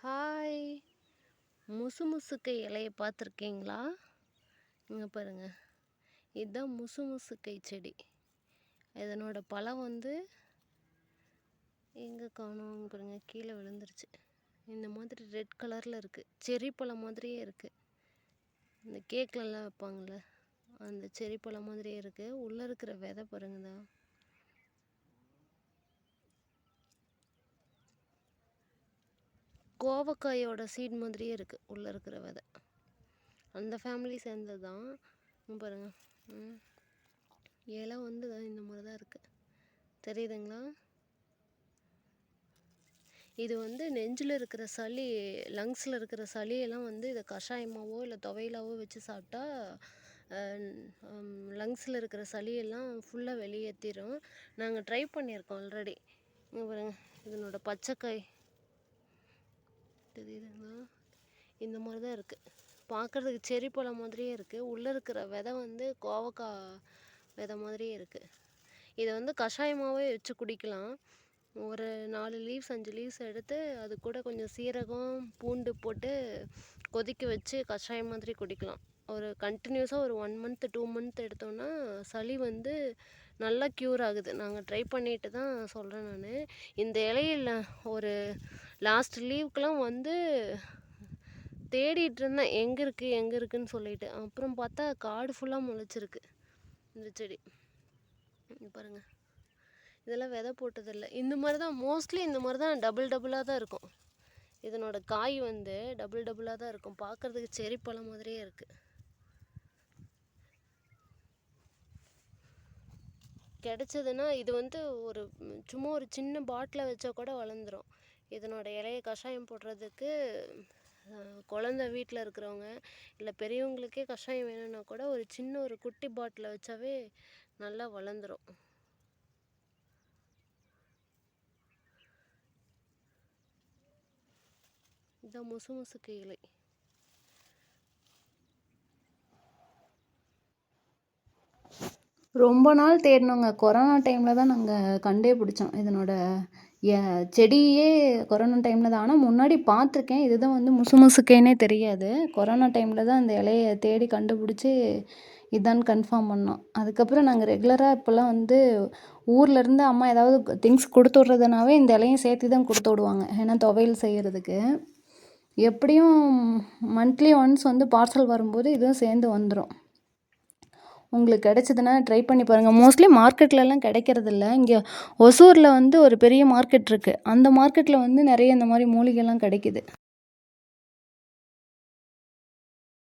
Hi! முசுமுசுக்கை இலைய பார்த்துருக்கீங்களா? இங்க பாருங்க. இதுதான் முசுமுசுக்கை செடி. இதனோட பழம் எங்கே காணோம் பாருங்க, கீழே விழுந்துருச்சு. இந்த மாதிரி ரெட் கலரில் இருக்குது. செர்ரி பழம் மாதிரியே இருக்குது. இந்த கேக்லலாம் வைப்பாங்கள்ல, அந்த செர்ரி பழம் மாதிரியே இருக்குது. உள்ளே இருக்கிற விதை பாருங்கதா. கோவக்காயோட சீட் மாதிரியே இருக்குது உள்ளே இருக்கிற விதை. அந்த ஃபேமிலி சேர்ந்தது தான். பாருங்க, இலை இந்த மாதிரி தான் இருக்குது. தெரியுதுங்களா? இது நெஞ்சில் இருக்கிற சளி, லங்ஸில் இருக்கிற சளியெல்லாம் இதை கஷாயமாவோ இல்லை துவையலாவோ வச்சு சாப்பிட்டா லங்ஸில் இருக்கிற சளியெல்லாம் ஃபுல்லாக வெளியேற்றிடும். நாங்கள் ட்ரை பண்ணியிருக்கோம் ஆல்ரெடி. இங்கே பாருங்க, இதனோட பச்சைக்காய் தெரியுதுங்களா? இந்த மாதிரி தான் இருக்குது. பார்க்குறதுக்கு செர்ரி பழம் மாதிரியே இருக்குது. உள்ளே இருக்கிற விதை கோவக்காய் விதை மாதிரியே இருக்குது. இதை கஷாயமாகவே வச்சு குடிக்கலாம். ஒரு 4 லீவ்ஸ் 5 லீவ்ஸ் எடுத்து அது கூட கொஞ்சம் சீரகம், பூண்டு போட்டு கொதிக்க வச்சு கஷாயம் மாதிரி குடிக்கலாம். ஒரு கண்டினியூஸாக ஒரு 1 மந்த் 2 மந்த் எடுத்தோன்னா சளி நல்லா க்யூர் ஆகுது. நாங்கள் ட்ரை பண்ணிட்டு தான் சொல்கிறேன் நான். இந்த இலையில ஒரு லாஸ்ட் லீவுக்கெலாம் தேடிட்டு இருந்தேன், எங்கே இருக்குன்னு சொல்லிட்டு. அப்புறம் பார்த்தா காடு ஃபுல்லாக முளைச்சிருக்கு இந்த செடி. பாருங்கள், இதெல்லாம் விதை போட்டதில்லை. இந்த மாதிரி தான் மோஸ்ட்லி இந்த மாதிரி தான் டபுளாக தான் இருக்கும். இதனோட காய் டபுளாக தான் இருக்கும். பார்க்குறதுக்கு செர்ரி பழம் மாதிரியே இருக்குது. கிடைச்சதுன்னா இது ஒரு சும்மா ஒரு சின்ன பாட்டில் வச்சா கூட வளர்ந்துடும். இதனோட இலையை கஷாயம் போடுறதுக்கு குழந்த வீட்டில் இருக்கிறவங்க இல்லை பெரியவங்களுக்கே கஷாயம் வேணும்னா கூட ஒரு குட்டி பாட்டில் வச்சாவே நல்லா வளர்ந்துடும். இதான் முசுமுசுக்கை இலை. ரொம்ப நாள் தேடினோங்க. கொரோனா டைமில் தான் நாங்கள் கண்டே பிடிச்சோம். இதனோட செடியே கொரோனா டைமில் தான். ஆனால் முன்னாடி பார்த்துருக்கேன். இதுதான் முசுமுசுக்கைன்னே தெரியாது. கொரோனா டைமில் தான் அந்த இலையை தேடி கண்டுபிடிச்சி இதான்னு கன்ஃபார்ம் பண்ணோம். அதுக்கப்புறம் நாங்கள் ரெகுலராக இப்போல்லாம் ஊர்லேருந்து அம்மா ஏதாவது திங்ஸ் கொடுத்து விட்றதுனாவே இந்த இலையும் சேர்த்து தான் கொடுத்து விடுவாங்க. ஏன்னா துவையல் செய்கிறதுக்கு எப்படியும் மந்த்லி ஒன்ஸ் பார்சல் வரும்போது இதுவும் சேர்ந்து வந்துடும். உங்களுக்கு கிடைச்சதுன்னா ட்ரை பண்ணி பாருங்கள். மோஸ்ட்லி மார்க்கெட்லலாம் கிடைக்கிறதில்ல. இங்கே ஒசூரில் ஒரு பெரிய மார்க்கெட் இருக்குது. அந்த மார்க்கெட்டில் நிறைய இந்த மாதிரி மூலிகைலாம் கிடைக்கிது.